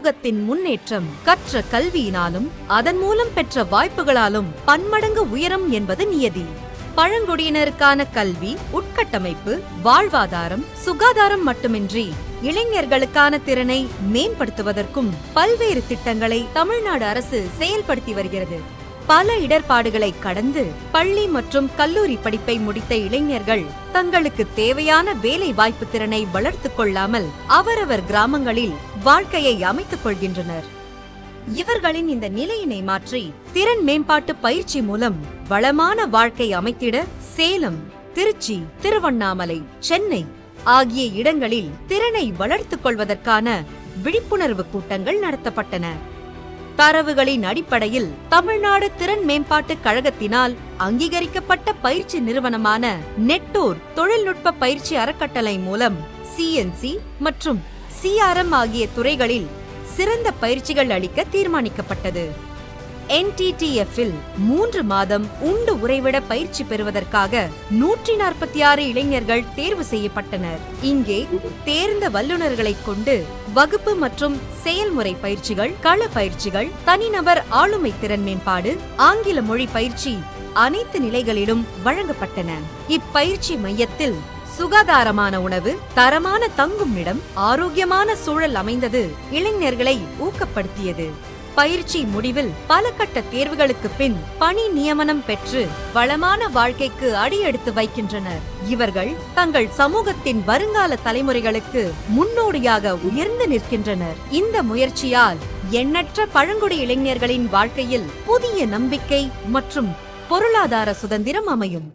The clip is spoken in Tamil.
சமூகத்தின் முன்னேற்றம் கற்ற கல்வியினாலும் அதன் மூலம் பெற்ற வாய்ப்புகளாலும் பன்மடங்கு உயரும் என்பது நியதி. பழங்குடியினருக்கான கல்வி, உட்கட்டமைப்பு, வாழ்வாதாரம், சுகாதாரம் மட்டுமின்றி இளைஞர்களுக்கான திறனை மேம்படுத்துவதற்கும் பல்வேறு திட்டங்களை தமிழ்நாடு அரசு செயல்படுத்தி வருகிறது. பல இடர்பாடுகளை கடந்து பள்ளி மற்றும் கல்லூரி படிப்பை முடித்த இளைஞர்கள் தங்களுக்கு தேவையான வேலை வாய்ப்பு திறனை வளர்த்துக் கொள்ளாமல் அவரவர் கிராமங்களில் வாழ்க்கையை அமைத்துக் கொள்கின்றனர். இவர்களின் இந்த நிலையினை மாற்றி திறன் மேம்பாட்டு பயிற்சி மூலம் வளமான வாழ்க்கை அமைத்திட சேலம், திருச்சி, திருவண்ணாமலை, சென்னை ஆகிய இடங்களில் திறனை வளர்த்துக் கொள்வதற்கான விழிப்புணர்வு கூட்டங்கள் நடத்தப்பட்டன. தரவுகளின் அடிப்படையில் தமிழ்நாடு திறன் மேம்பாட்டு கழகத்தினால் அங்கீகரிக்கப்பட்ட பயிற்சி நிறுவனமான நெட்டோர் தொழில்நுட்ப பயிற்சி அறக்கட்டளை மூலம் CNC மற்றும் CRM ஆகிய துறைகளில் சிறந்த பயிற்சிகள் அளிக்க தீர்மானிக்கப்பட்டது. NTTF-இல் 3 மாதம் உண்டு உறைவிட பயிற்சி பெறுவதற்காக 146 இளைஞர்கள் தேர்வு செய்யப்பட்டனர். இங்கே தேர்ந்த வல்லுநர்களை கொண்டு வகுப்பு மற்றும் செயல்முறை பயிற்சிகள், கள பயிற்சிகள், தனிநபர் ஆளுமை திறன் மேம்பாடு, ஆங்கில மொழி பயிற்சி அனைத்து நிலைகளிலும் வழங்கப்பட்டன. இப்பயிற்சி மையத்தில் சுகாதாரமான உணவு, தரமான தங்கும் இடம், ஆரோக்கியமான சூழல் அமைந்தது இளைஞர்களை ஊக்கப்படுத்தியது. பயிற்சி முடிவில் பல கட்ட தேர்வுகளுக்கு பின் பணி நியமனம் பெற்று வளமான வாழ்க்கைக்கு அடியெடுத்து வைக்கின்றனர். இவர்கள் தங்கள் சமூகத்தின் வருங்கால தலைமுறைகளுக்கு முன்னோடியாக உயர்ந்து நிற்கின்றனர். இந்த முயற்சியால் எண்ணற்ற பழங்குடி இளைஞர்களின் வாழ்க்கையில் புதிய நம்பிக்கை மற்றும் பொருளாதார சுதந்திரம் அமையும்.